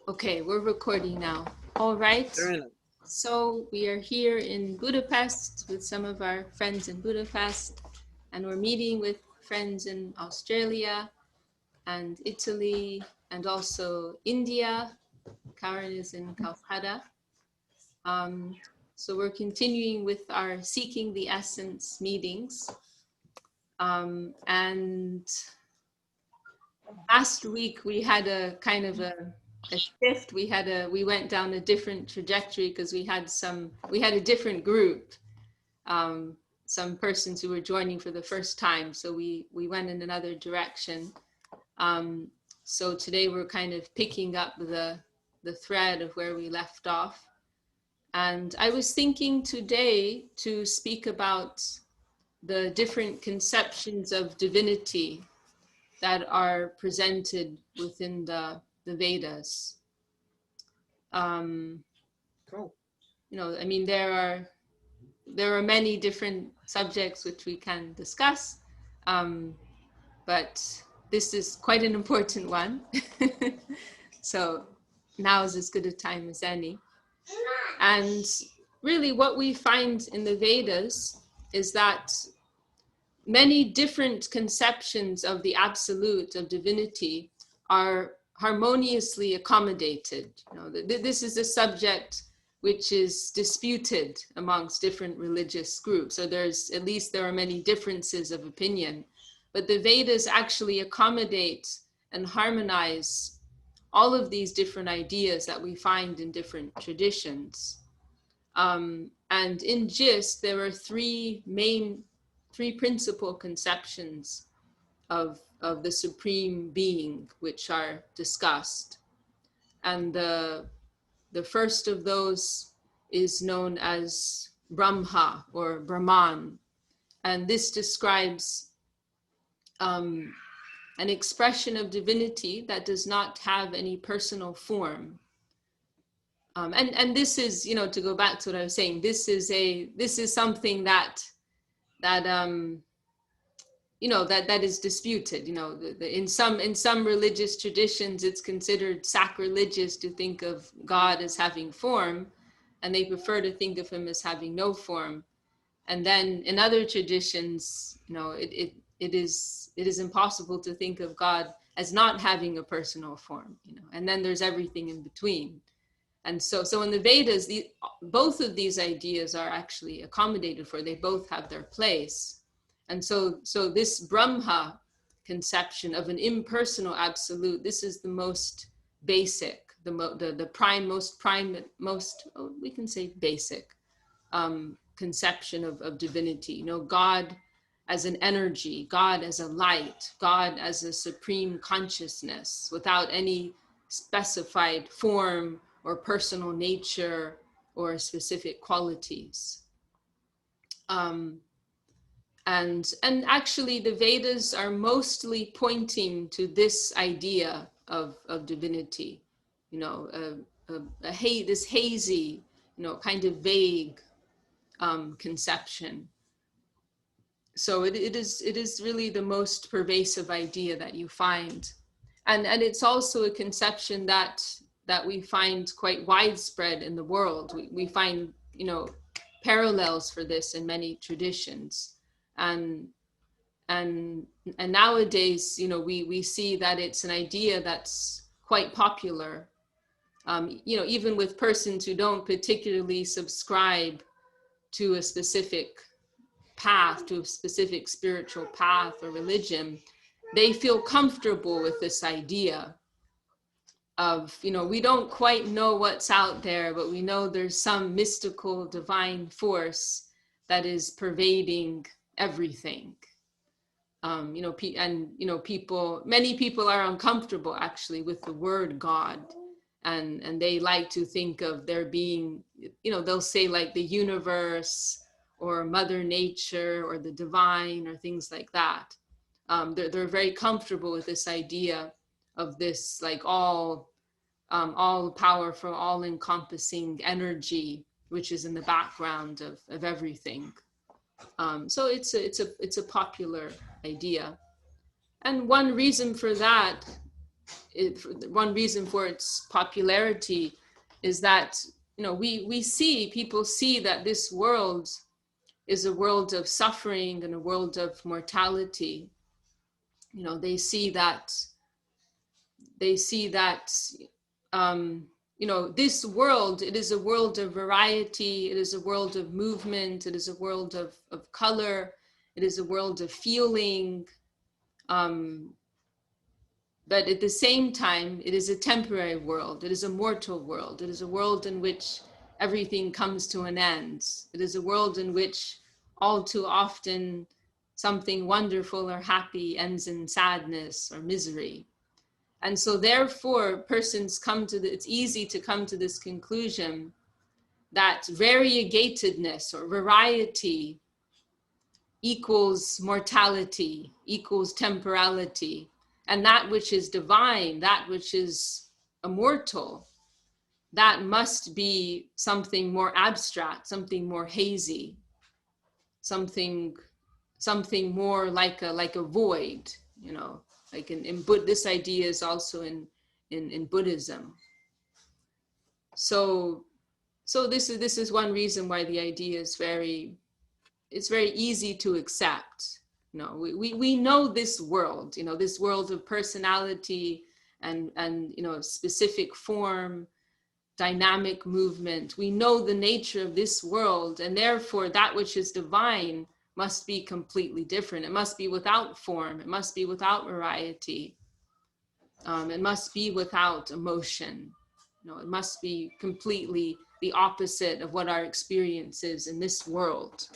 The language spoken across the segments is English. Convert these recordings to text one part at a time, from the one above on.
Okay, we're recording now. All right. Certainly. So we are here in Budapest with some of our friends in Budapest, and we're meeting with friends in Australia and Italy and also India. Karen is in Calcutta. Um, so we're continuing with our Seeking the Essence meetings. And last week we had a kind of a shift. We went down a different trajectory because we had a different group, um, some persons who were joining for the first time. So we went in another direction. Um, so today we're kind of picking up the thread of where we left off. And I was thinking today to speak about the different conceptions of divinity that are presented within the Vedas. Um, Cool. I mean, there are many different subjects which we can discuss, um, but this is quite an important one. So now is as good a time as any. And really, what we find in the Vedas is that many different conceptions of the absolute, of divinity, are harmoniously accommodated. This is a subject which is disputed amongst different religious groups. So there are many differences of opinion, but the Vedas actually accommodate and harmonize all of these different ideas that we find in different traditions. And in gist, there are three principal conceptions of the supreme being which are discussed. And the first of those is known as Brahma or Brahman. And this describes an expression of divinity that does not have any personal form. And this is, to go back to what I was saying, this is something that that is disputed. In some religious traditions, it's considered sacrilegious to think of God as having form, and they prefer to think of him as having no form. And then in other traditions, it is impossible to think of God as not having a personal form. And then there's everything in between. And so in the Vedas, both of these ideas are actually accommodated for. They both have their place. And so this Brahma conception of an impersonal absolute, this is the most basic, the prime, most, we can say basic conception of divinity. God as an energy, God as a light, God as a supreme consciousness without any specified form or personal nature or specific qualities. And actually the Vedas are mostly pointing to this idea of divinity, this hazy, kind of vague conception. So it is really the most pervasive idea that you find. And it's also a conception that we find quite widespread in the world. We find, parallels for this in many traditions. And and and nowadays, we see that it's an idea that's quite popular, even with persons who don't particularly subscribe to a specific path, to a specific spiritual path or religion. They feel comfortable with this idea of, we don't quite know what's out there, but we know there's some mystical divine force that is pervading everything. Many people are uncomfortable actually with the word God, and they like to think of there being, they'll say like the universe or Mother Nature or the divine or things like that. They're very comfortable with this idea of this like all powerful, all encompassing energy, which is in the background of everything. So it's a popular idea. And one reason for that one reason for its popularity is that, you know, people see that this world is a world of suffering and a world of mortality. You know, they see that you know, this world, it is a world of variety, it is a world of movement, it is a world of color, it is a world of feeling, but at the same time, it is a temporary world, it is a mortal world, it is a world in which everything comes to an end. It is a world in which all too often something wonderful or happy ends in sadness or misery. And so therefore, persons come to it's easy to come to this conclusion that variegatedness or variety equals mortality, equals temporality. And that which is divine, that which is immortal, that must be something more abstract, something more hazy, something more like a void, you know, like in this idea is also in Buddhism. So this is one reason why the idea is it's very easy to accept. You know, we know this world, you know, this world of personality and you know, specific form, dynamic movement. We know the nature of this world, and therefore that which is divine must be completely different. It must be without form. It must be without variety. It must be without emotion. You know, it must be completely the opposite of what our experience is in this world.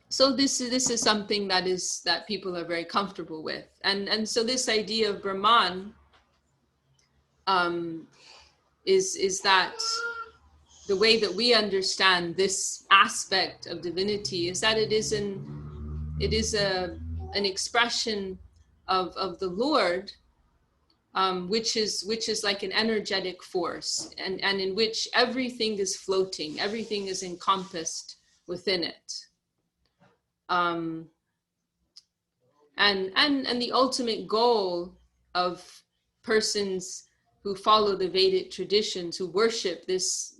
So this is something that people are very comfortable with, and so this idea of Brahman is that the way that we understand this aspect of divinity is that it is an expression of the Lord, which is like an energetic force, and in which everything is floating, everything is encompassed within it. And the ultimate goal of persons who follow the Vedic traditions, who worship this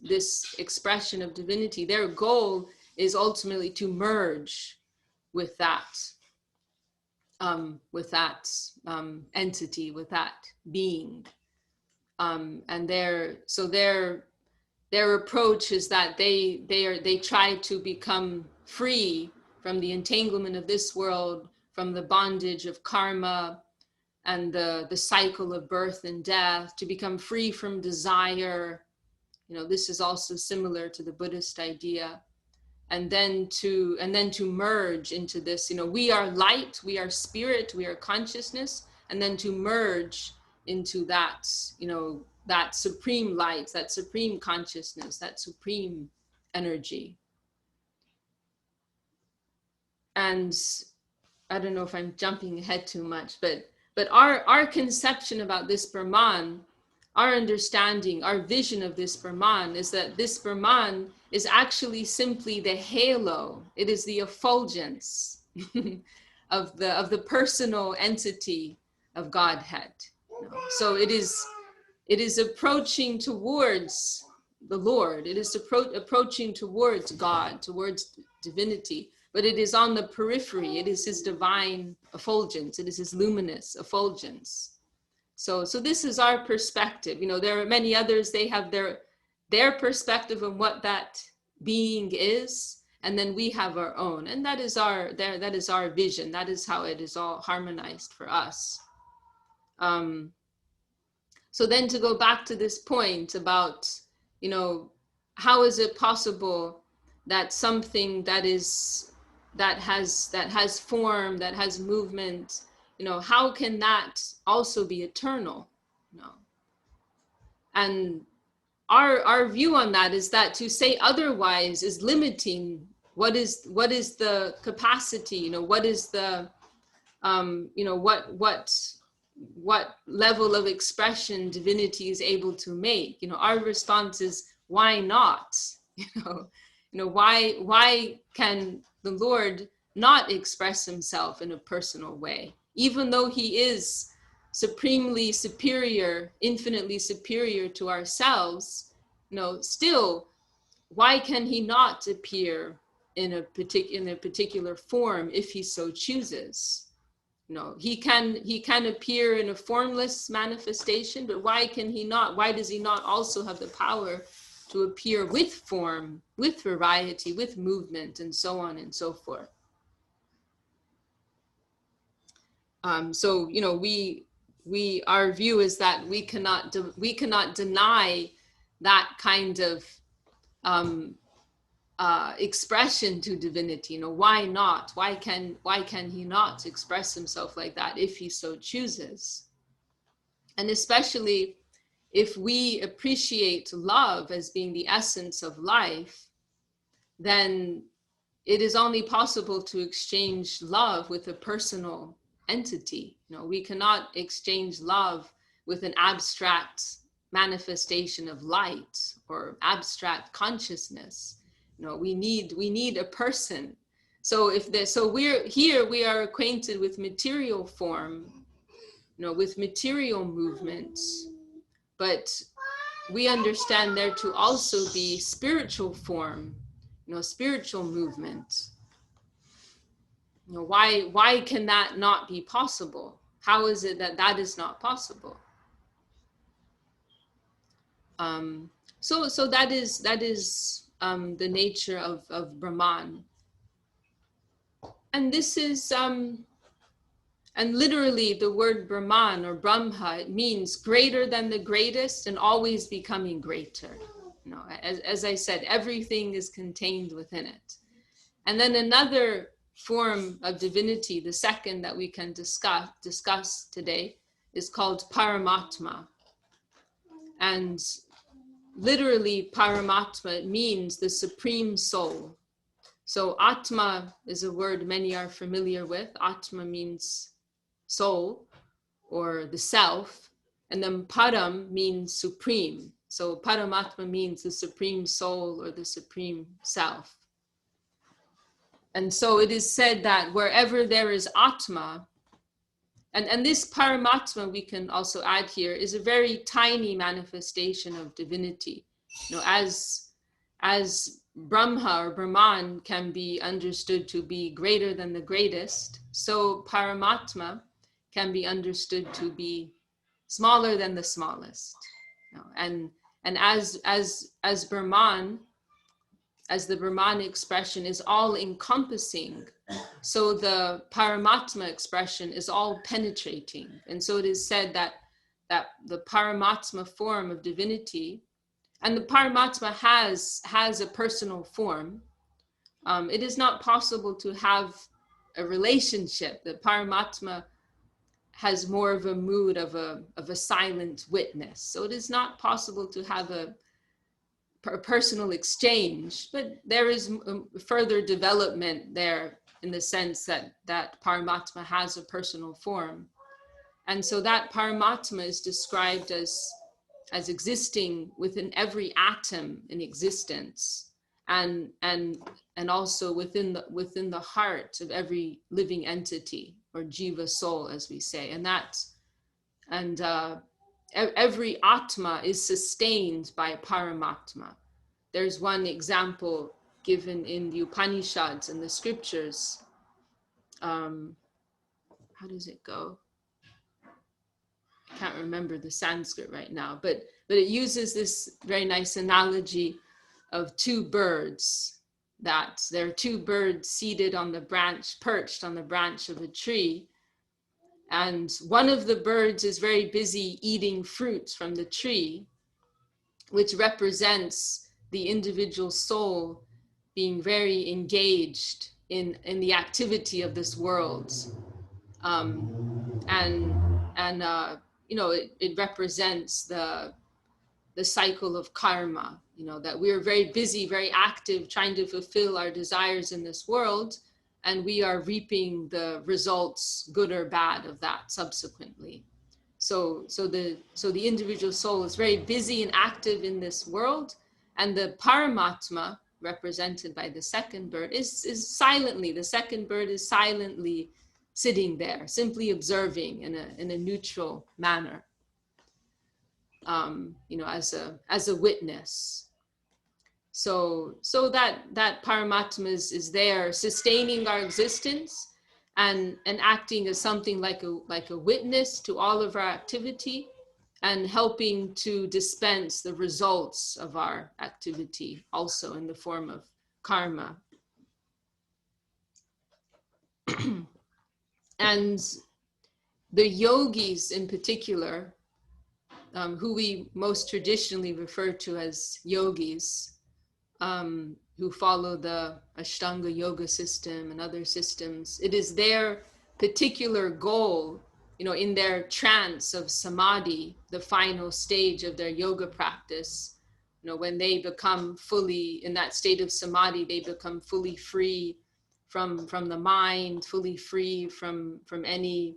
expression of divinity, their goal is ultimately to merge with that entity, with that being. And their approach is that they try to become free from the entanglement of this world, from the bondage of karma and the cycle of birth and death, to become free from desire. You know, this is also similar to the Buddhist idea. And then to merge into this, you know, we are light, we are spirit, we are consciousness, and then to merge into that, you know, that supreme light, that supreme consciousness, that supreme energy. And I don't know if I'm jumping ahead too much, but our conception about this Brahman, our understanding, our vision of this Brahman is that this Brahman is actually simply the halo. It is the effulgence of the personal entity of Godhead. You know? So it is approaching towards the Lord. It is approaching towards God, towards divinity. But it is on the periphery. It is his divine effulgence. It is his luminous effulgence. So this is our perspective. You know, there are many others. They have their perspective of what that being is, and then we have our own. And that is our vision. That is how it is all harmonized for us. So then to go back to this point about, you know, how is it possible that something that has form, that has movement, you know, how can that also be eternal? You know? And our view on that is that to say otherwise is limiting what is the capacity, you know, what is the you know, what level of expression divinity is able to make. You know, our response is, why not? You know, why can the Lord not express himself in a personal way? even though he is supremely superior, infinitely superior to ourselves, still, why can he not appear in a particular form if he so chooses? He can appear in a formless manifestation, but why can he not? Why does he not also have the power to appear with form, with variety, with movement, and so on and so forth? So our view is that we cannot deny that kind of expression to divinity. Why not? Why can he not express himself like that if he so chooses? And especially if we appreciate love as being the essence of life, then it is only possible to exchange love with a personal entity. We cannot exchange love with an abstract manifestation of light or abstract consciousness. We need a person. So we are acquainted with material form, with material movements, but we understand there to also be spiritual form, spiritual movement. Why can that not be possible? How is it that is not possible? So that is the nature of Brahman, and this is and literally the word Brahman or Brahma, it means greater than the greatest and always becoming greater. As I said, everything is contained within it. And then another form of divinity, the second that we can discuss today, is called Paramatma. And literally Paramatma means the supreme soul. So Atma is a word many are familiar with. Atma means soul or the self, and then Param means supreme. So Paramatma means the supreme soul or the supreme self. And so it is said that wherever there is Atma, and this Paramatma, we can also add here, is a very tiny manifestation of divinity. As Brahma or Brahman can be understood to be greater than the greatest, so Paramatma can be understood to be smaller than the smallest. And as Brahman, as the Brahman expression is all encompassing, so the Paramatma expression is all penetrating. And so it is said that the Paramatma form of divinity, and the Paramatma has a personal form. It is not possible to have a relationship. The Paramatma has more of a mood of a silent witness. So it is not possible to have a personal exchange, but there is further development there in the sense that Paramatma has a personal form. And so that Paramatma is described as existing within every atom in existence, and also within the heart of every living entity, or jiva soul, as we say. And every atma is sustained by Paramatma. There's one example given in the Upanishads and the scriptures. How does it go? I can't remember the Sanskrit right now, but it uses this very nice analogy of two birds, that there are two birds seated on the branch, perched on the branch of a tree. And one of the birds is very busy eating fruits from the tree, which represents the individual soul being very engaged in the activity of this world. It represents the cycle of karma, that we are very busy, very active, trying to fulfill our desires in this world, and we are reaping the results, good or bad, of that subsequently. So the individual soul is very busy and active in this world, and the Paramatma, represented by the second bird, is silently, the second bird is silently sitting there, simply observing in a neutral manner, as a witness. So that Paramatma is there, sustaining our existence, and acting as something like a witness to all of our activity, and helping to dispense the results of our activity, also in the form of karma. And the yogis in particular, who we most traditionally refer to as yogis, who follow the Ashtanga yoga system and other systems, it is their particular goal, in their trance of samadhi, the final stage of their yoga practice, when they become fully in that state of samadhi, they become fully free from the mind, fully free from any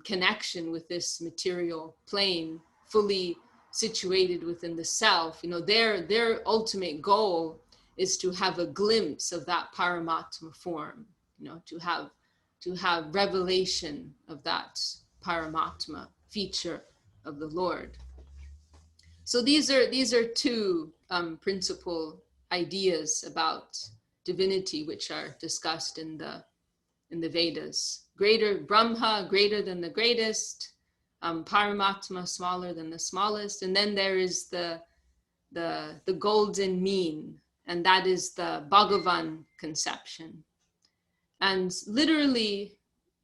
connection with this material plane, fully situated within the self. Their ultimate goal is to have a glimpse of that Paramatma form, to have revelation of that Paramatma feature of the Lord. So these are two principal ideas about divinity which are discussed in the Vedas. Greater Brahma, greater than the greatest, Paramatma, smaller than the smallest, and then there is the golden mean, and that is the Bhagavan conception. And literally,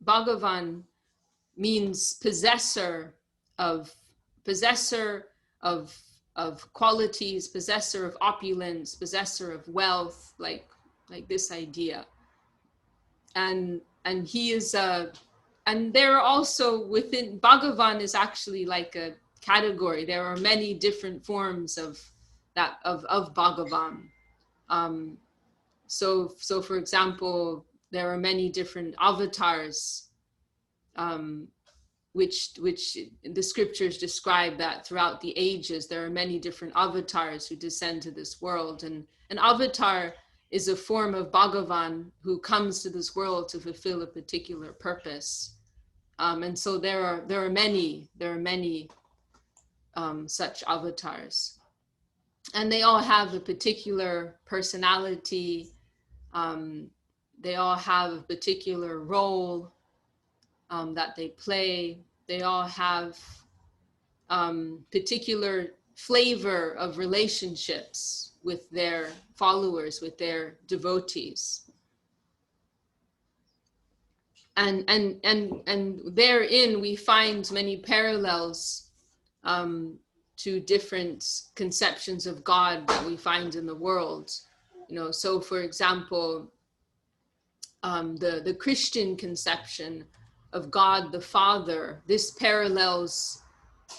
Bhagavan means possessor of qualities, possessor of opulence, possessor of wealth, like this idea. And he is and there are also within Bhagavan is actually like a category. There are many different forms of Bhagavan. So for example, there are many different avatars, which the scriptures describe that throughout the ages there are many different avatars who descend to this world, and an avatar is a form of Bhagavan who comes to this world to fulfill a particular purpose. And so there are many such avatars, and they all have a particular personality. They all have a particular role that they play. They all have particular flavor of relationships with their followers, with their devotees. And therein we find many parallels to different conceptions of God that we find in the world. So for example, the Christian conception of God the Father, this parallels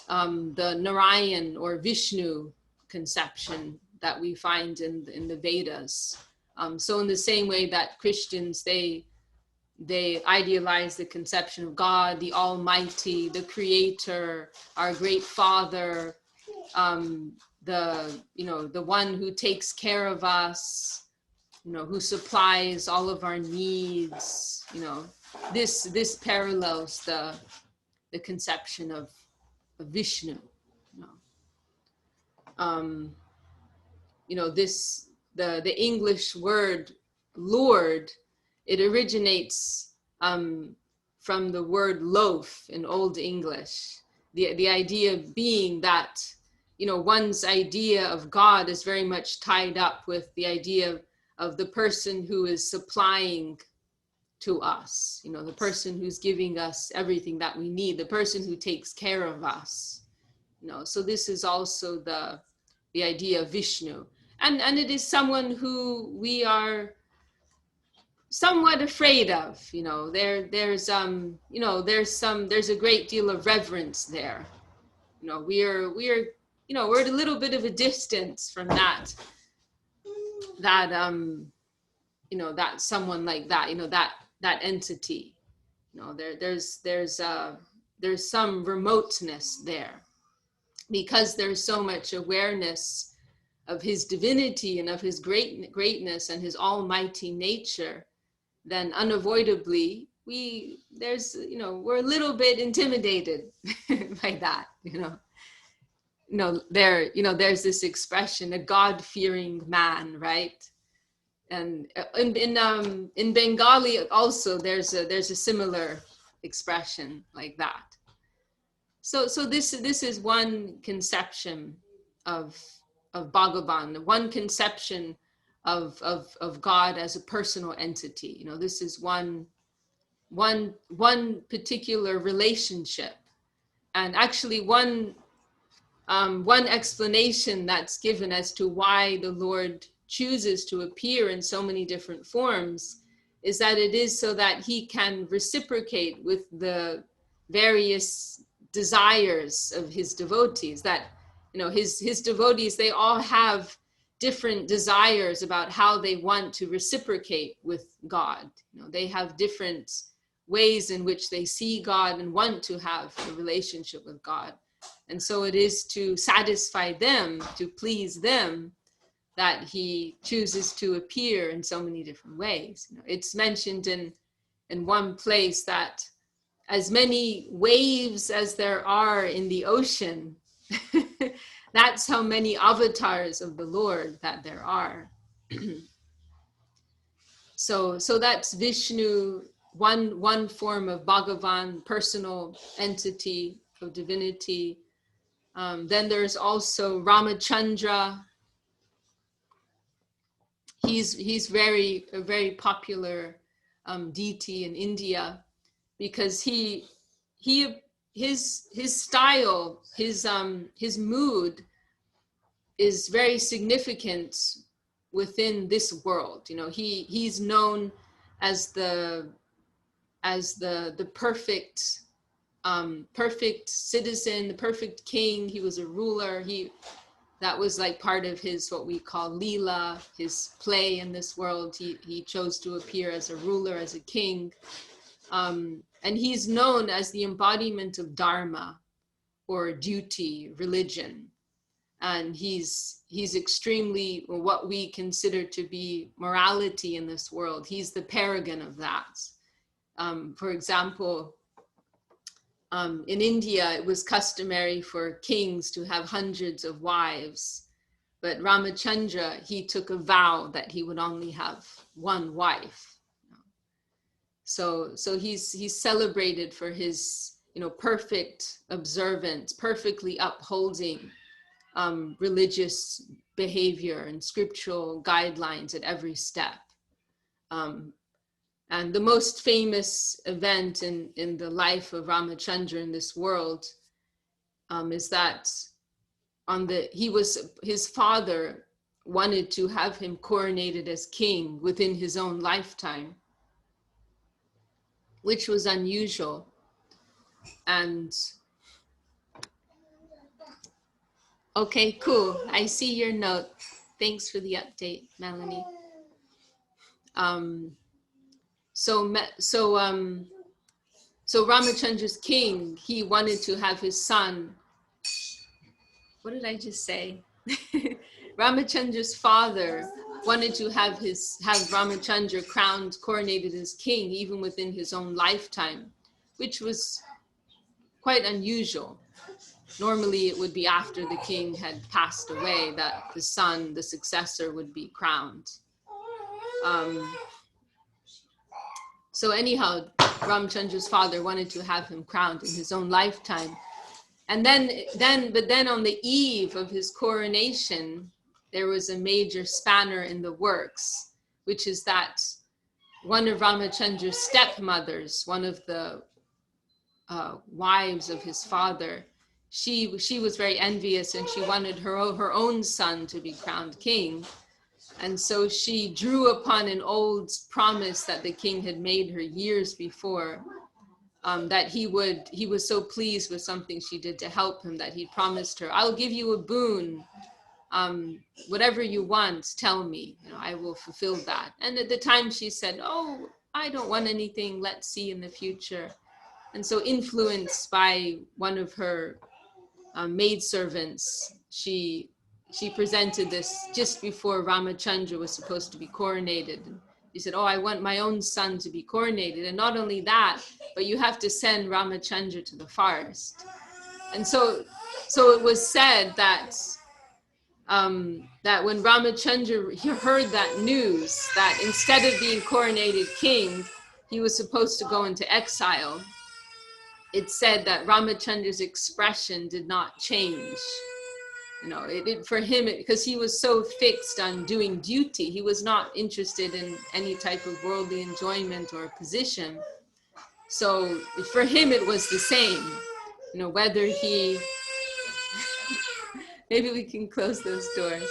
the Narayan or Vishnu conception that we find in the Vedas. So in the same way that Christians, they idealize the conception of God, the Almighty, the Creator, our great Father, the one who takes care of us, who supplies all of our needs. This parallels the conception of Vishnu. The English word Lord, it originates from the word loaf in Old English. The idea being that, one's idea of God is very much tied up with the idea of the person who is supplying to us, the person who's giving us everything that we need, the person who takes care of us. So this is also the idea of Vishnu. And it is someone who we are somewhat afraid of. There's a great deal of reverence there. We're at a little bit of a distance from that someone like that, that entity. There's some remoteness there, because there's so much awareness of his divinity and of his greatness and his almighty nature. Then unavoidably there's, we're a little bit intimidated by that, there's this expression, a God-fearing man, right? And in Bengali also there's a similar expression like that. So this is one conception of Bhagavan, one conception of God as a personal entity. This is one particular relationship, and actually one explanation that's given as to why the Lord chooses to appear in so many different forms is that it is so that he can reciprocate with the various desires of his devotees. That his devotees, they all have different desires about how they want to reciprocate with God. They have different ways in which they see God and want to have a relationship with God. And so it is to satisfy them, to please them, that he chooses to appear in so many different ways. It's mentioned in one place that as many waves as there are in the ocean, that's how many avatars of the Lord that there are. So that's Vishnu, one form of Bhagavan, personal entity of divinity. Then there's also Ramachandra. He's a very popular deity in India, because his style, his mood is very significant within this world. He's known as the perfect perfect citizen, the perfect king. He was a ruler. That was like part of his, what we call Leela, his play in this world. He chose to appear as a ruler, as a king. And he's known as the embodiment of Dharma, or duty, religion. And he's extremely what we consider to be morality in this world. He's the paragon of that. For example, in India, it was customary for kings to have hundreds of wives, but Ramachandra, he took a vow that he would only have one wife. So he's celebrated for his perfect observance, perfectly upholding religious behavior and scriptural guidelines at every step. And the most famous event in the life of Ramachandra in this world is that his father wanted to have him coronated as king within his own lifetime, which was unusual. And okay, cool. I see your note. Thanks for the update, Melanie. So Ramachandra's king, he wanted to have his son. What did I just say? Ramachandra's father wanted to have Ramachandra coronated as king, even within his own lifetime, which was quite unusual. Normally, it would be after the king had passed away that the son, the successor, would be crowned. So anyhow, Ramachandra's father wanted to have him crowned in his own lifetime. And then on the eve of his coronation, there was a major spanner in the works, which is that one of Ramachandra's stepmothers, one of the wives of his father, she was very envious, and she wanted her own son to be crowned king. And so she drew upon an old promise that the king had made her years before, that he was so pleased with something she did to help him that he promised her, I'll give you a boon. Whatever you want, tell me, I will fulfill that. And at the time she said, oh, I don't want anything. Let's see in the future. And so, influenced by one of her maidservants, she presented this just before Ramachandra was supposed to be coronated. he said, oh, I want my own son to be coronated. And not only that, but you have to send Ramachandra to the forest. And so it was said that that when Ramachandra heard that news, that instead of being coronated king, he was supposed to go into exile, it said that Ramachandra's expression did not change. You know, for him, because he was so fixed on doing duty, he was not interested in any type of worldly enjoyment or position. So for him, it was the same, you know, whether he, maybe we can close those doors.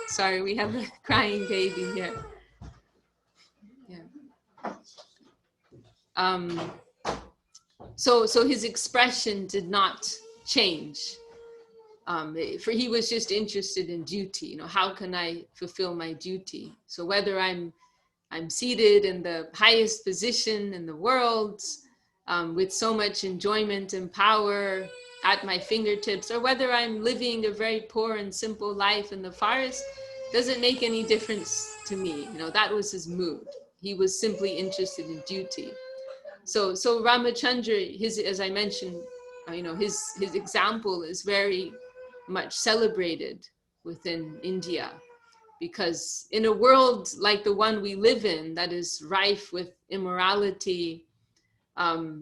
Sorry, we have a crying baby here. Yeah. So his expression did not change. For he was just interested in duty. You know, how can I fulfill my duty? So whether I'm seated in the highest position in the world, with so much enjoyment and power at my fingertips, or whether I'm living a very poor and simple life in the forest, doesn't make any difference to me. You know, that was his mood. He was simply interested in duty. So Ramachandra, as I mentioned, you know, his example is very much celebrated within India, because in a world like the one we live in, that is rife with immorality,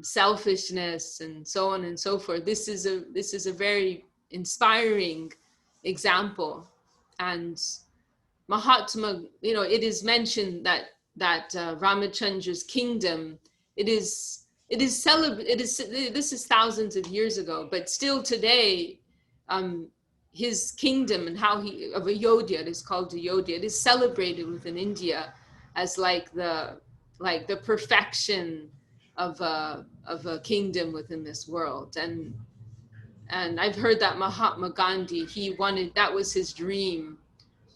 selfishness, and so on and so forth, this is a very inspiring example. And Mahatma, you know, it is mentioned that Ramachandra's kingdom, this is thousands of years ago, but still today, his kingdom and how of Ayodhya, it is called Ayodhya, it is celebrated within India as like the perfection of a kingdom within this world. And I've heard that Mahatma Gandhi, that was his dream,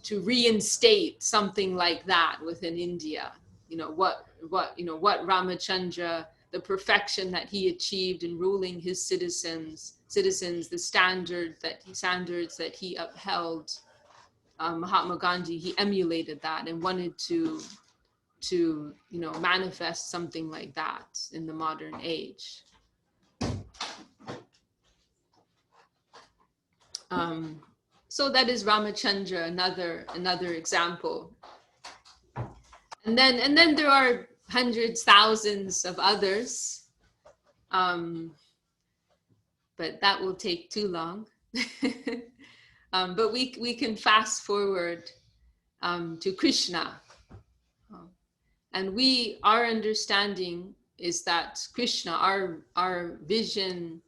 to reinstate something like that within India. You know, what Ramachandra, the perfection that he achieved in ruling his citizens, the standards that he upheld. Mahatma Gandhi, he emulated that and wanted to manifest something like that in the modern age. So that is Ramachandra, another example. And then there are hundreds, thousands of others, but that will take too long. But we can fast forward to Krishna, and our understanding is that Krishna, our vision,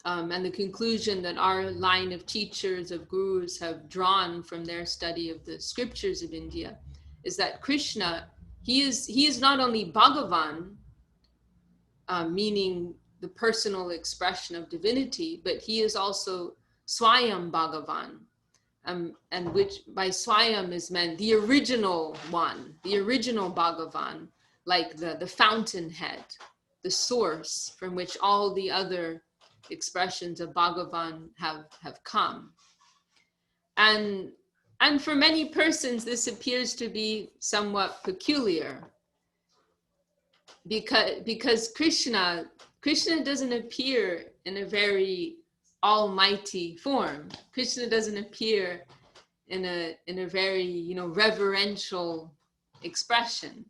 and the conclusion that our line of teachers, of gurus, have drawn from their study of the scriptures of India, is that Krishna, he is not only Bhagavan, meaning the personal expression of divinity, but he is also Swayam Bhagavan, and which by Swayam is meant the original one, the original Bhagavan, like the fountainhead, the source from which all the other expressions of Bhagavan have come. And for many persons, this appears to be somewhat peculiar, because Krishna doesn't appear in a very almighty form. Krishna doesn't appear in a very, reverential expression.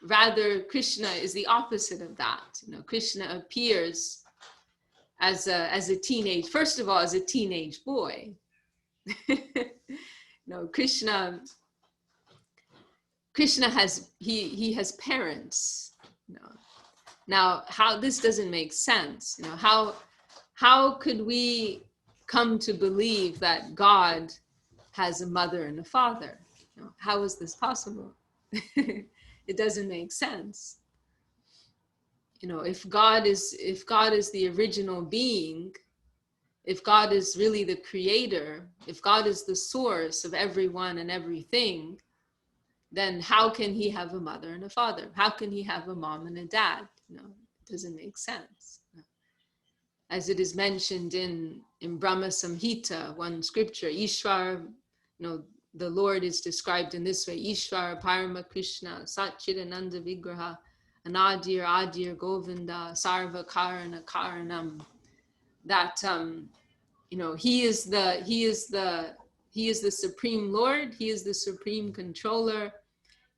Rather, Krishna is the opposite of that. Krishna appears as a teenage, first of all, as a teenage boy. Krishna has he has parents. Now, how this doesn't make sense. How could we come to believe that God has a mother and a father? How is this possible? It doesn't make sense. If God is the original being, if God is really the creator, if God is the source of everyone and everything, then how can he have a mother and a father? How can he have a mom and a dad? It doesn't make sense. As it is mentioned in Brahma Samhita, one scripture, Ishwar, the Lord is described in this way: Ishvara Parama Krishna Satchidananda Vigraha Anadir Adir Govinda Sarva Karana Karanam. That he is the supreme Lord. He is the supreme controller.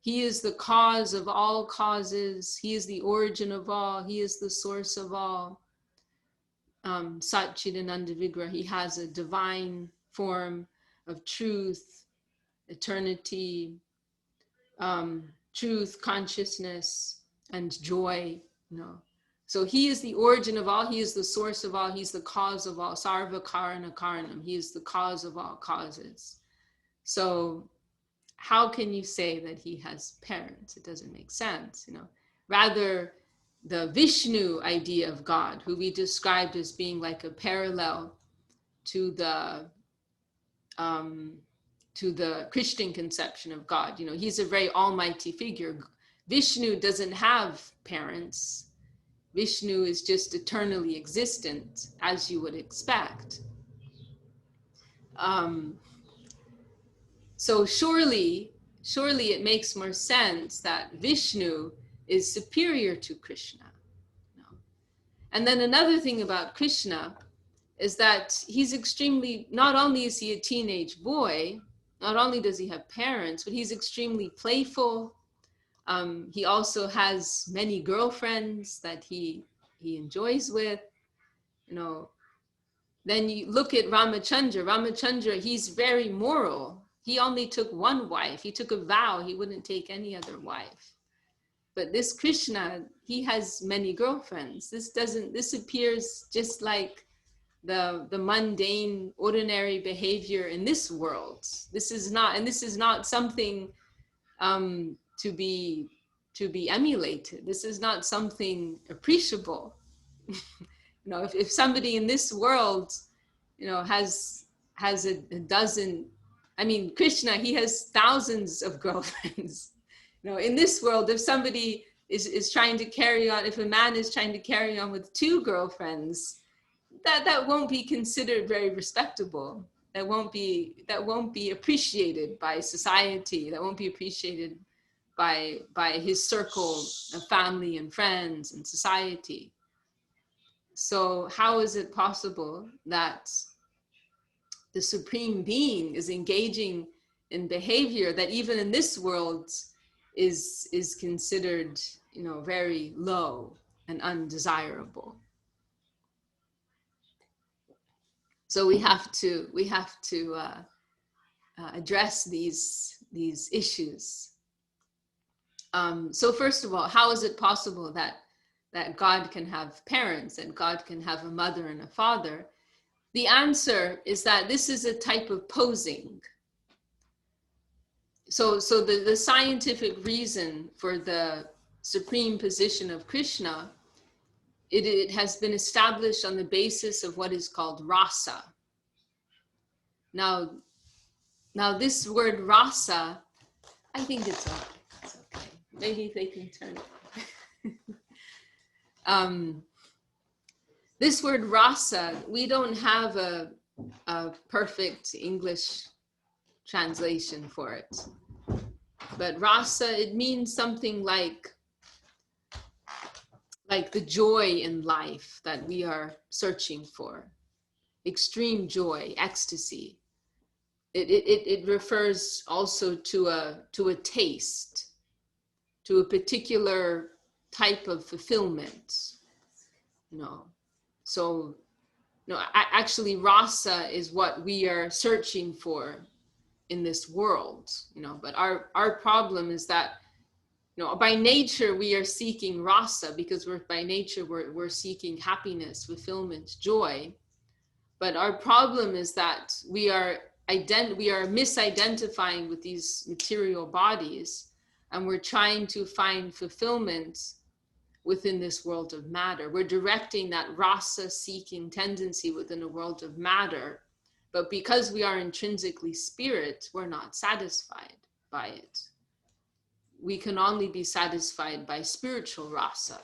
He is the cause of all causes. He is the origin of all. He is the source of all. Satchidananda Vigraha. He has a divine form of truth, eternity, truth, consciousness, and joy. So he is the origin of all. He is the source of all. He's the cause of all. Sarva Karana Karanam. He is the cause of all causes. So how can you say that he has parents? It doesn't make sense. Rather, the Vishnu idea of God, who we described as being like a parallel to the Christian conception of God. He's a very almighty figure. Vishnu doesn't have parents. Vishnu is just eternally existent, as you would expect. So surely it makes more sense that Vishnu is superior to Krishna. And then another thing about Krishna is that he's not only is he a teenage boy, not only does he have parents, but he's extremely playful. He also has many girlfriends that he enjoys with. Then you look at Ramachandra. Ramachandra, he's very moral. He only took one wife. He took a vow he wouldn't take any other wife. But this Krishna, he has many girlfriends. This appears just like the mundane, ordinary behavior in this world. This is not something to be emulated. This is not something appreciable. If somebody in this world, has a dozen, Krishna, he has thousands of girlfriends. In this world, if somebody is trying to carry on, if a man is trying to carry on with 2 girlfriends, that won't be considered very respectable. That won't be appreciated by society. That won't be appreciated by his circle of family and friends and society. So how is it possible that the Supreme Being is engaging in behavior that even in this world is considered, very low and undesirable? So we have to address these issues. So first of all, how is it possible that God can have parents, and God can have a mother and a father? The answer is that this is a type of posing. So the scientific reason for the supreme position of Krishna, it has been established on the basis of what is called rasa. Now this word rasa, I think it's okay. Maybe they can turn it. This word rasa, we don't have a perfect English translation for it. But rasa, it means something like the joy in life that we are searching for. Extreme joy, ecstasy. It refers also to a taste, to a particular type of fulfillment. So actually rasa is what we are searching for in this world, but our problem is that, by nature we are seeking rasa, because we're seeking happiness, fulfillment, joy. But our problem is that we are misidentifying with these material bodies, and we're trying to find fulfillment within this world of matter. We're directing that rasa seeking tendency within a world of matter, but because we are intrinsically spirit, we're not satisfied by it. We can only be satisfied by spiritual rasa.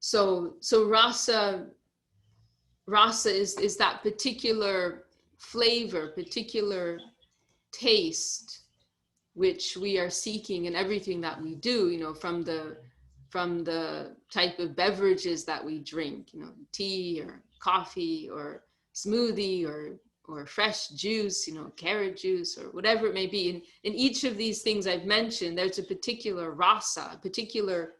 So rasa is that particular flavor, particular taste, which we are seeking in everything that we do, you know, from the type of beverages that we drink, you know, tea or coffee or smoothie or fresh juice, you know, carrot juice or whatever it may be. In each of these things I've mentioned, there's a particular rasa, a particular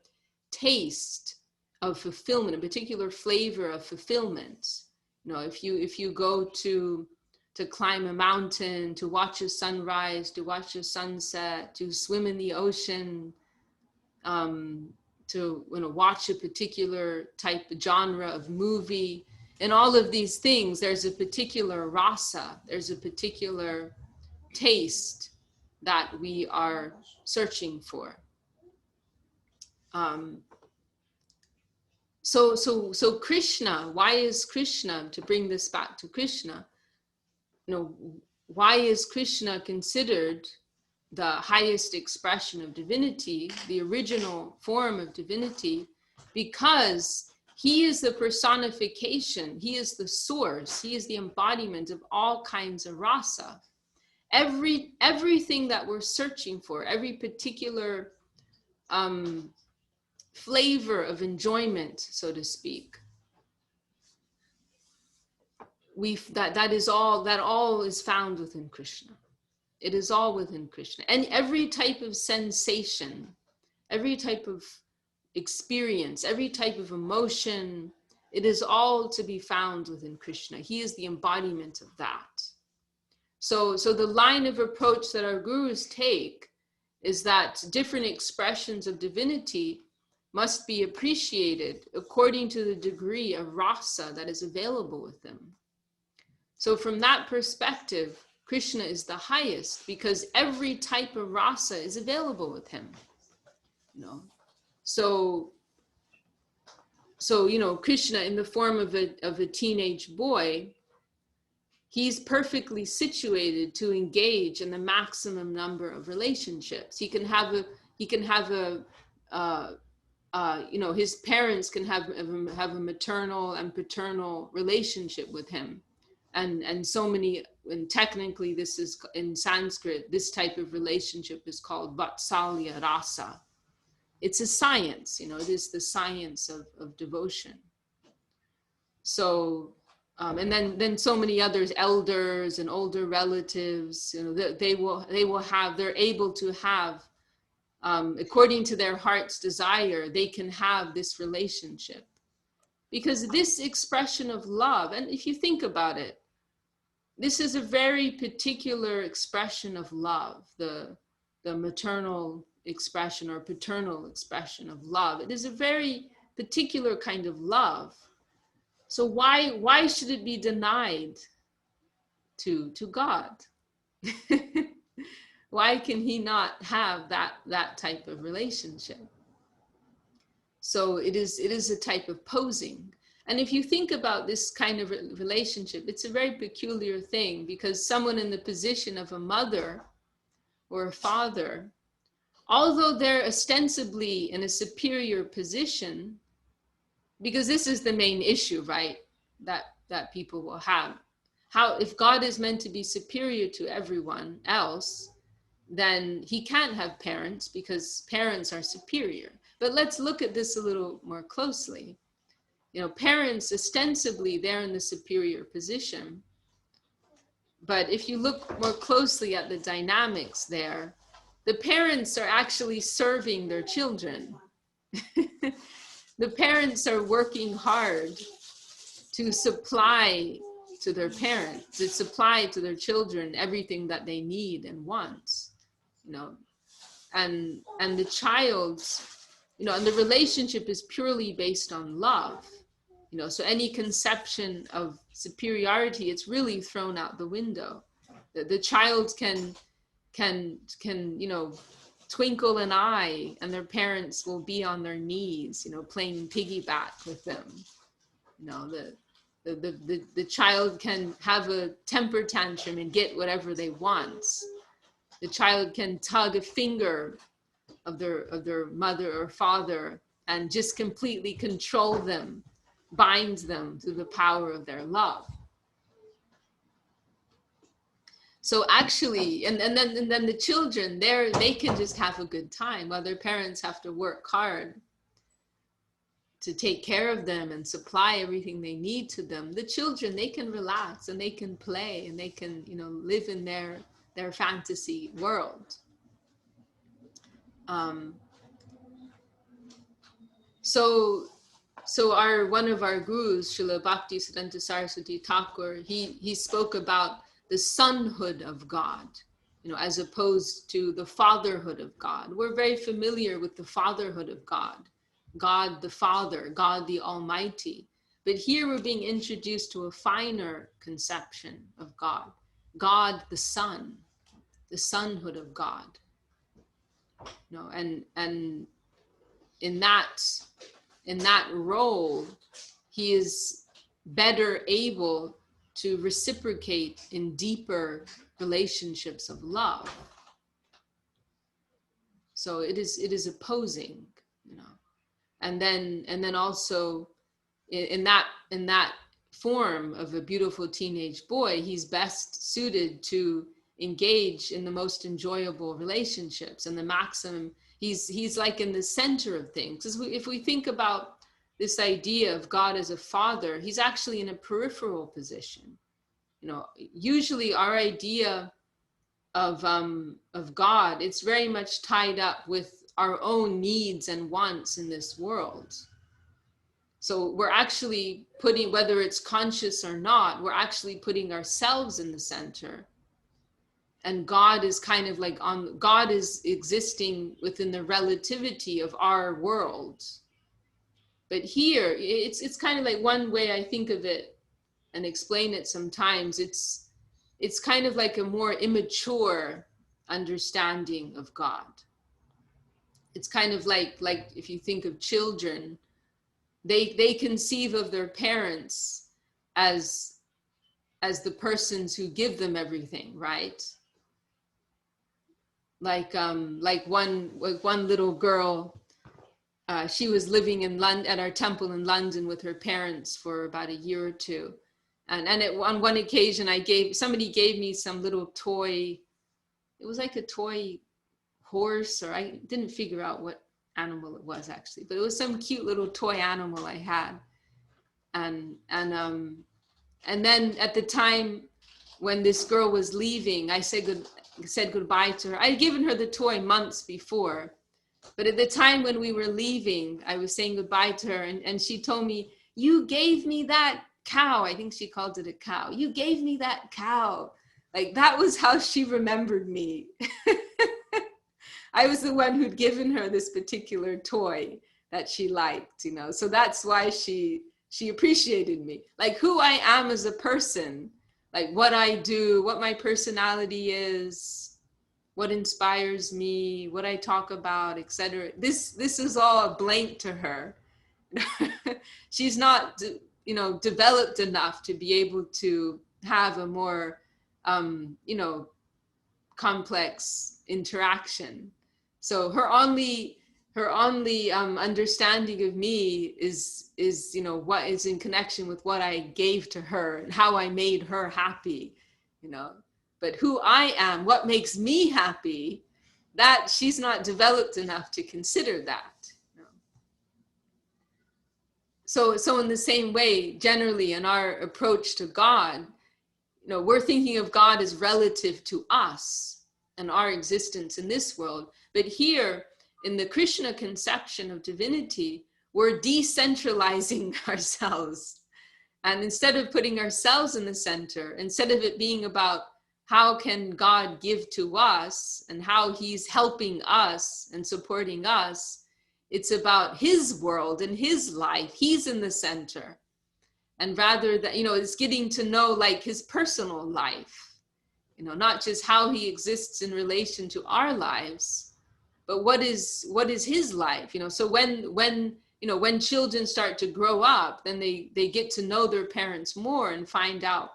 taste of fulfillment, a particular flavor of fulfillment. You know, if you go to climb a mountain, to watch a sunrise, to watch a sunset, to swim in the ocean, to, you know, watch a particular type of genre of movie, and all of these things, there's a particular rasa, there's a particular taste that we are searching for. So Krishna, why is Krishna, to bring this back to Krishna, you know, why is Krishna considered the highest expression of divinity, the original form of divinity? Because he is the personification, he is the source, he is the embodiment of all kinds of rasa. Everything that we're searching for, every particular flavor of enjoyment, so to speak, that all is found within Krishna. It is all within Krishna. And every type of sensation, every type of experience, every type of emotion, it is all to be found within Krishna. He is the embodiment of that. So the line of approach that our gurus take is that different expressions of divinity must be appreciated according to the degree of rasa that is available with them. So from that perspective, Krishna is the highest because every type of rasa is available with him. You know, so you know, Krishna in the form of a teenage boy, he's perfectly situated to engage in the maximum number of relationships. He can have you know, his parents can have a maternal and paternal relationship with him. And so many, and technically this is in Sanskrit, this type of relationship is called Vatsalya Rasa. It's a science, you know, it is the science of devotion. So, and then so many others, elders and older relatives, you know, they're able to have, according to their heart's desire, they can have this relationship. Because this expression of love, and if you think about it, this is a very particular expression of love, the maternal expression or paternal expression of love. It is a very particular kind of love. So why should it be denied to God? Why can he not have that type of relationship? So it is a type of posing. And if you think about this kind of relationship, it's a very peculiar thing, because someone in the position of a mother or a father, although they're ostensibly in a superior position, because this is the main issue, right, that people will have. How, if God is meant to be superior to everyone else, then he can't have parents because parents are superior. But let's look at this a little more closely. You know, parents, ostensibly, they're in the superior position. But if you look more closely at the dynamics there, the parents are actually serving their children. The parents are working hard to supply to their parents, to supply to their children everything that they need and want, you know, and the child's, you know, and the relationship is purely based on love. You know, so any conception of superiority, it's really thrown out the window. The child can, you know, twinkle an eye and their parents will be on their knees, you know, playing piggyback with them. You know, the child can have a temper tantrum and get whatever they want. The child can tug a finger of their mother or father and just completely control them, binds them through the power of their love. So actually, and then the children, they can just have a good time while their parents have to work hard to take care of them and supply everything they need to them. The children, they can relax and they can play and they can, live in their fantasy world. So one of our gurus, Srila Bhakti Siddhanta Saraswati Thakur, he spoke about the sonhood of God, as opposed to the fatherhood of God. We're very familiar with the fatherhood of God, God the Father, God the Almighty. But here we're being introduced to a finer conception of God, God the Son, the sonhood of God. And in that role, he is better able to reciprocate in deeper relationships of love. So it is opposing, and then also in that form of a beautiful teenage boy, he's best suited to engage in the most enjoyable relationships and the maximum. He's like in the center of things. If we think about this idea of God as a father, he's actually in a peripheral position. Usually our idea of God, it's very much tied up with our own needs and wants in this world. So we're actually putting, whether it's conscious or not, we're actually putting ourselves in the center. And God is kind of like God is existing within the relativity of our world. But here, it's kind of like, one way I think of it and explain it sometimes, it's kind of like a more immature understanding of God. It's kind of like if you think of children, they conceive of their parents as the persons who give them everything, right? Like one little girl, she was living in London, at our temple in London, with her parents for about a year or two, and on one occasion, somebody gave me some little toy. It was like a toy horse, or I didn't figure out what animal it was actually, but it was some cute little toy animal I had. And then at the time when this girl was leaving, I said goodbye to her. I'd given her the toy months before, but at the time when we were leaving, I was saying goodbye to her, and she told me, "You gave me that cow." I think she called it a cow. "You gave me that cow." Like, that was how she remembered me. I was the one who'd given her this particular toy that she liked, so that's why she appreciated me, like who I am as a person, like what I do, what my personality is, what inspires me, what I talk about, etc. This is all a blank to her. She's not, developed enough to be able to have a more, complex interaction. So her only understanding of me is what is in connection with what I gave to her and how I made her happy, but who I am, what makes me happy, that she's not developed enough to consider that. So in the same way, generally in our approach to God, we're thinking of God as relative to us and our existence in this world. But here, in the Krishna conception of divinity, we're decentralizing ourselves. And instead of putting ourselves in the center, instead of it being about how can God give to us and how he's helping us and supporting us, it's about his world and his life. He's in the center. And rather that, it's getting to know like his personal life, not just how he exists in relation to our lives, but what is his life, so when children start to grow up, then they get to know their parents more and find out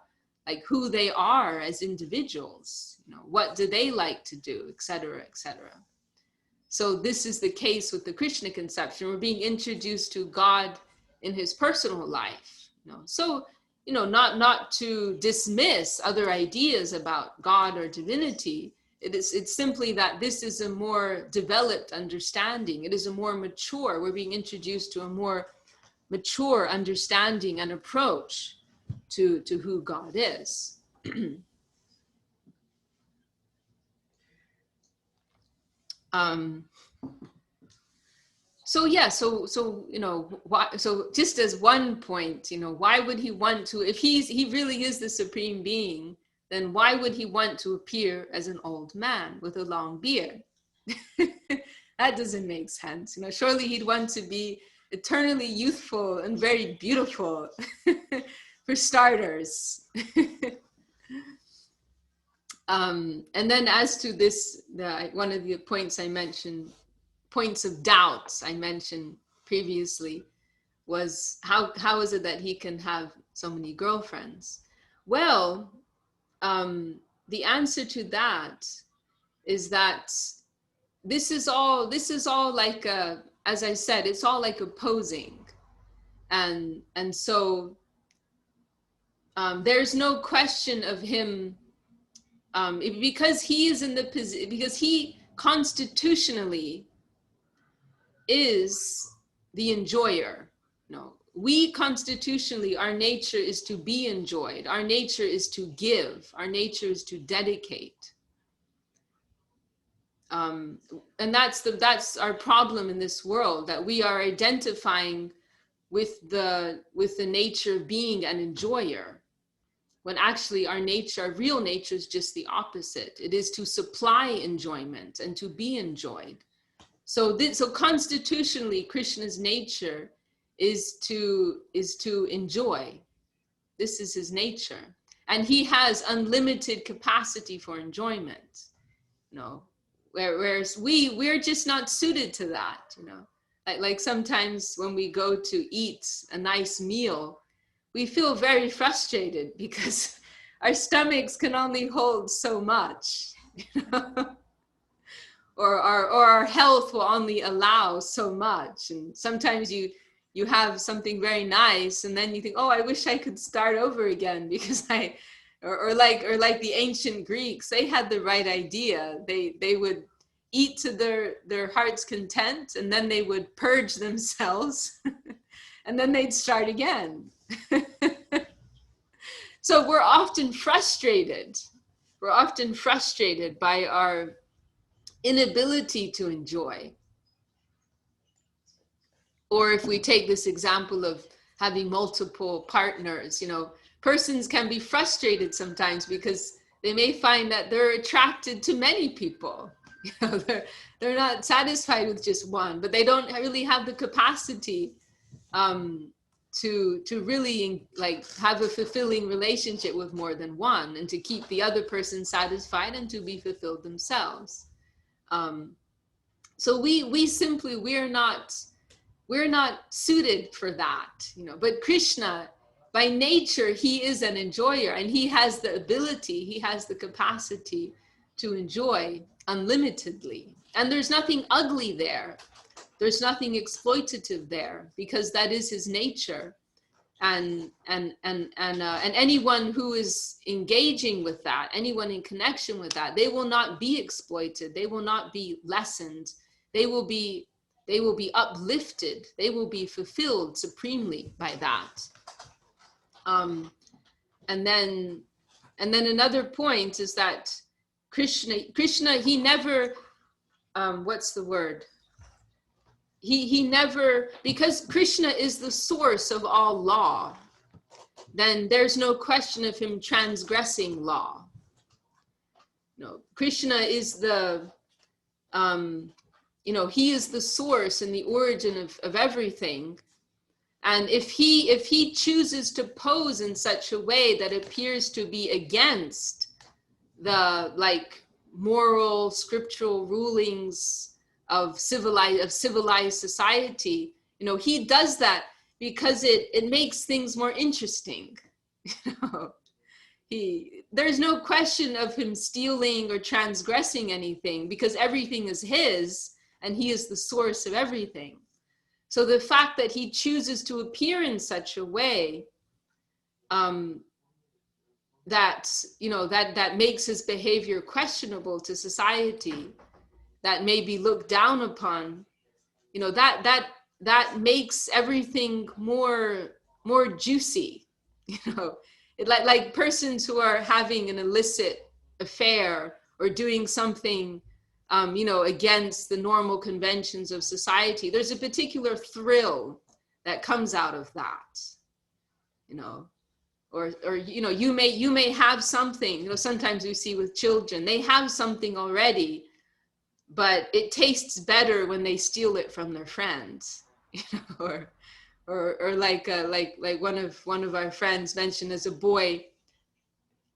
like who they are as individuals, what do they like to do, etc., etc. So this is the case with the Krishna conception. We're being introduced to God in his personal life, so you know, not to dismiss other ideas about God or divinity. It's simply that this is a more developed understanding. It is a more mature, we're being introduced to a more mature understanding and approach to who God is. So yeah, so you know, why, so just as one point, you know, why would he want to, if he really is the supreme being, then why would he want to appear as an old man with a long beard? That doesn't make sense. You know, surely he'd want to be eternally youthful and very beautiful, for starters. And then as to this, one of the points I mentioned, points of doubts I mentioned previously, was how is it that he can have so many girlfriends? Well, the answer to that is that this is all like a, as I said, it's all like a posing, and so there's no question of him, because he is in the position, because he constitutionally is the enjoyer. No, we constitutionally, our nature is to be enjoyed. Our nature is to give. Our nature is to dedicate. And that's our problem in this world, that we are identifying with the nature of being an enjoyer, when actually our nature, our real nature, is just the opposite. It is to supply enjoyment and to be enjoyed. So constitutionally, Krishna's nature is to enjoy. This is his nature, and he has unlimited capacity for enjoyment. You know, whereas we're just not suited to that. You know, like sometimes when we go to eat a nice meal, we feel very frustrated because our stomachs can only hold so much. You know? Or our health will only allow so much. And sometimes you have something very nice, and then you think, oh, I wish I could start over again, because or like the ancient Greeks, they had the right idea. They would eat to their heart's content, and then they would purge themselves, and then they'd start again. So we're often frustrated. We're often frustrated by our inability to enjoy. Or if we take this example of having multiple partners, you know, persons can be frustrated sometimes because they may find that they're attracted to many people. You know, they're not satisfied with just one, but they don't really have the capacity to really like have a fulfilling relationship with more than one, and to keep the other person satisfied and to be fulfilled themselves. So we're not suited for that, you know. But Krishna, by nature, he is an enjoyer, and he has the ability, he has the capacity to enjoy unlimitedly. And there's nothing ugly there. There's nothing exploitative there, because that is his nature. And anyone who is engaging with that, anyone in connection with that, they will not be exploited. They will not be lessened. They will be uplifted. They will be fulfilled supremely by that. And then another point is that Krishna, he never, what's the word? He never, because Krishna is the source of all law, then there's no question of him transgressing law. No, Krishna is the, you know, he is the source and the origin of everything. And if he chooses to pose in such a way that appears to be against the like moral scriptural rulings of civilized society, you know, he does that because it makes things more interesting. You know, there's no question of him stealing or transgressing anything, because everything is his and he is the source of everything. So the fact that he chooses to appear in such a way that, that makes his behavior questionable to society, that may be looked down upon, that makes everything more juicy. Like persons who are having an illicit affair or doing something against the normal conventions of society. There's a particular thrill that comes out of that, or you may have something. Sometimes we see with children, they have something already, but it tastes better when they steal it from their friends. Or like one of our friends mentioned, as a boy,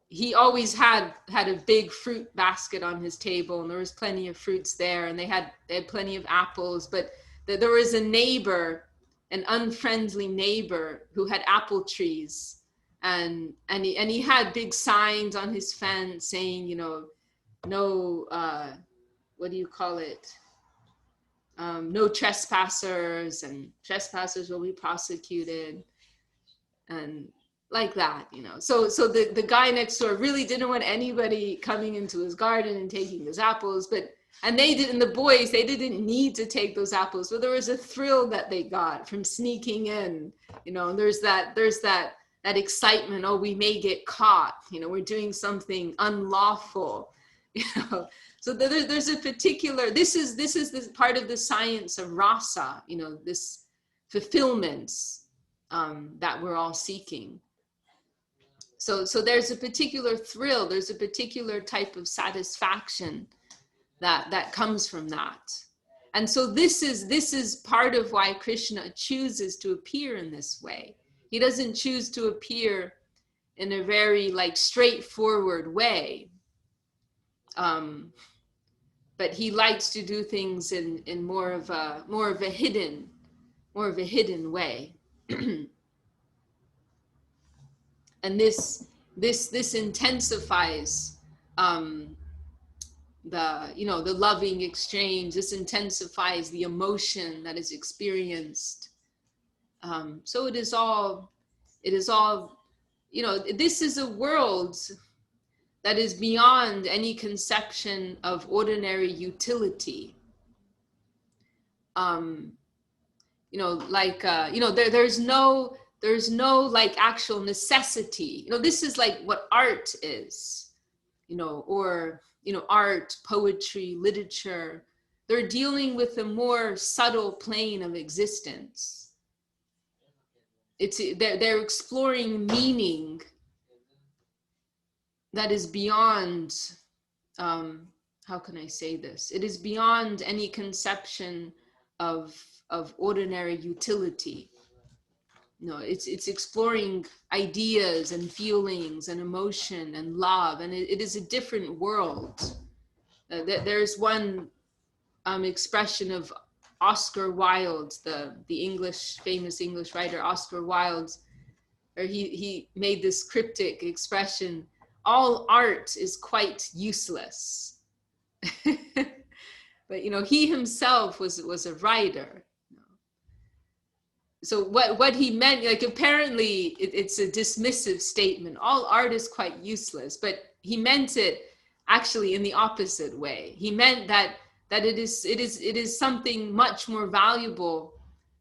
he always had a big fruit basket on his table, and there was plenty of fruits there, and they had plenty of apples, but there was a neighbor, an unfriendly neighbor, who had apple trees, and he had big signs on his fence saying, no, what do you call it? No trespassers, and trespassers will be prosecuted, and like that. So the guy next door really didn't want anybody coming into his garden and taking his apples, and the boys, they didn't need to take those apples, but there was a thrill that they got from sneaking in. There's that excitement. Oh, we may get caught. We're doing something unlawful. So there's a particular. This is this part of the science of rasa. This fulfillments that we're all seeking. So there's a particular thrill. There's a particular type of satisfaction that comes from that. And so this is part of why Krishna chooses to appear in this way. He doesn't choose to appear in a very straightforward way. But he likes to do things in more of a hidden way. And this intensifies the loving exchange. This intensifies the emotion that is experienced. So it is all, this is a world that is beyond any conception of ordinary utility. There's no actual necessity. This is like what art is, or art, poetry, literature. They're dealing with a more subtle plane of existence. They're exploring meaning that is beyond, how can I say this? It is beyond any conception of ordinary utility. It's exploring ideas and feelings and emotion and love, and it is a different world. There's one expression of Oscar Wilde, the famous English writer Oscar Wilde, where he made this cryptic expression: all art is quite useless. But he himself was a writer. So what he meant, apparently it's a dismissive statement. All art is quite useless, but he meant it actually in the opposite way. He meant that it is something much more valuable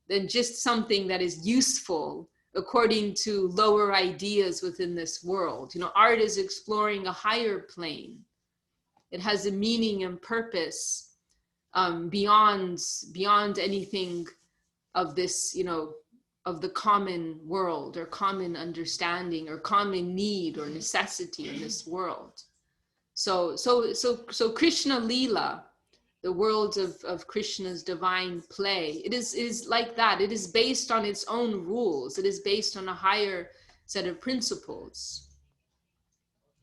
than just something that is useful according to lower ideas within this world. Art is exploring a higher plane. It has a meaning and purpose beyond anything of this, of the common world or common understanding or common need or necessity in this world. So Krishna Leela, the world of Krishna's divine play, it is like that. It is based on its own rules. It is based on a higher set of principles,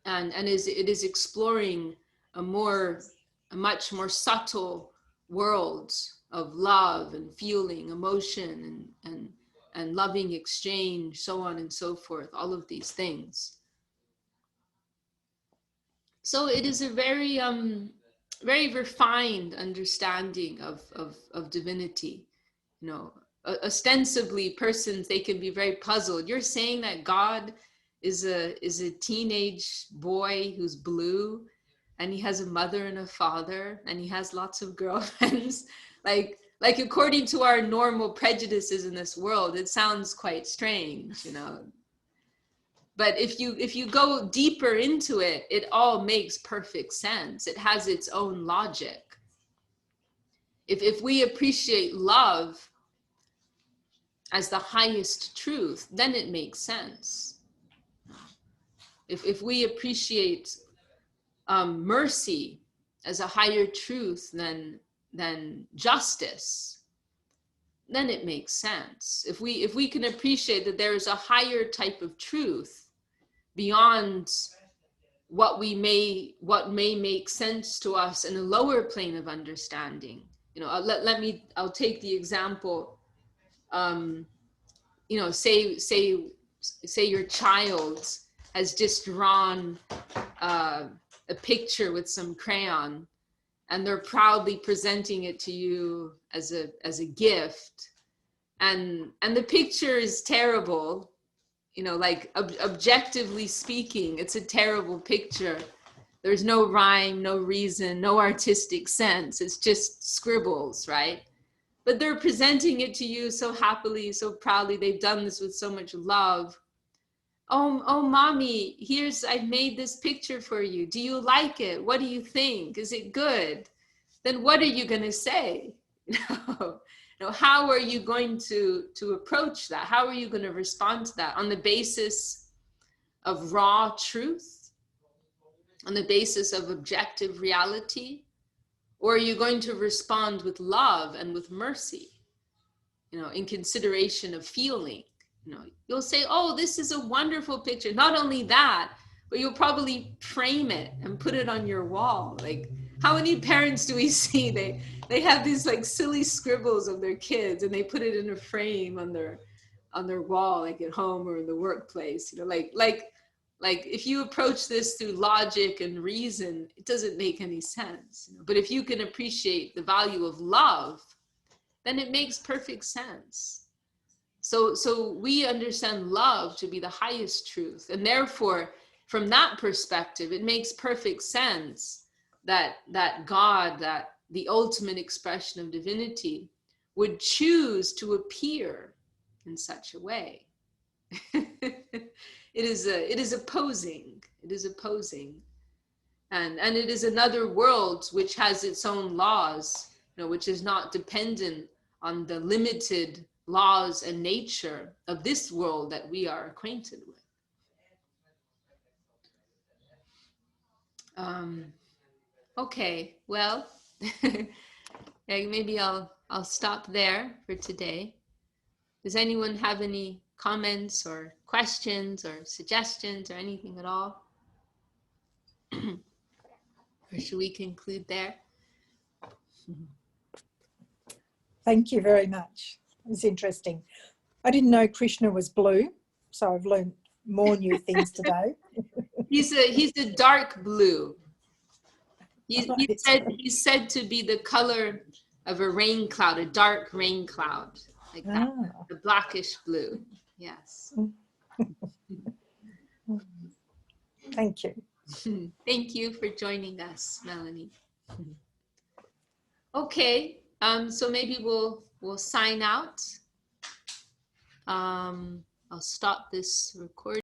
and it is exploring a much more subtle world of love and feeling, emotion, and loving exchange, so on and so forth, all of these things. So it is a very very refined understanding of divinity. Ostensibly, persons, they can be very puzzled. You're saying that God is a teenage boy who's blue, and he has a mother and a father, and he has lots of girlfriends. Like according to our normal prejudices in this world, it sounds quite strange, you know. But if you go deeper into it, it all makes perfect sense. It has its own logic. If we appreciate love as the highest truth, then it makes sense. If we appreciate mercy as a higher truth than justice, then it makes sense. If we can appreciate that there is a higher type of truth beyond what may make sense to us in a lower plane of understanding. You know, I'll take the example. You know, say your child has just drawn a picture with some crayon, and they're proudly presenting it to you as a gift, and the picture is terrible. You know, like objectively speaking, it's a terrible picture. There's no rhyme, no reason, no artistic sense. It's just scribbles, right? But they're presenting it to you so happily, so proudly. They've done this with so much love. Oh, mommy, I've made this picture for you. Do you like it? What do you think? Is it good? Then what are you going to say? How are you going to approach that? How are you going to respond to that? On the basis of raw truth? On the basis of objective reality? Or are you going to respond with love and with mercy, you know, in consideration of feeling? You know, you'll say, oh, this is a wonderful picture. Not only that, but you'll probably frame it and put it on your wall. Like, how many parents do we see? They have these like silly scribbles of their kids, and they put it in a frame on their wall, like at home or in the workplace. You know, like if you approach this through logic and reason, it doesn't make any sense. You know? But if you can appreciate the value of love, then it makes perfect sense. So we understand love to be the highest truth. And therefore, from that perspective, it makes perfect sense that God, that the ultimate expression of divinity, would choose to appear in such a way. It is opposing. It is opposing. And it is another world which has its own laws, you know, which is not dependent on the limited laws and nature of this world that we are acquainted with. Okay, well, maybe I'll stop there for today. Does anyone have any comments or questions or suggestions or anything at all? Or should we conclude there? Thank you very much. It was interesting. I didn't know Krishna was blue, so I've learned more new things today. He's a dark blue. He's said to be the color of a rain cloud, a dark rain cloud, like that, a blackish blue. Yes. Thank you. Thank you for joining us, Melanie. Okay, so maybe we'll sign out. I'll stop this recording.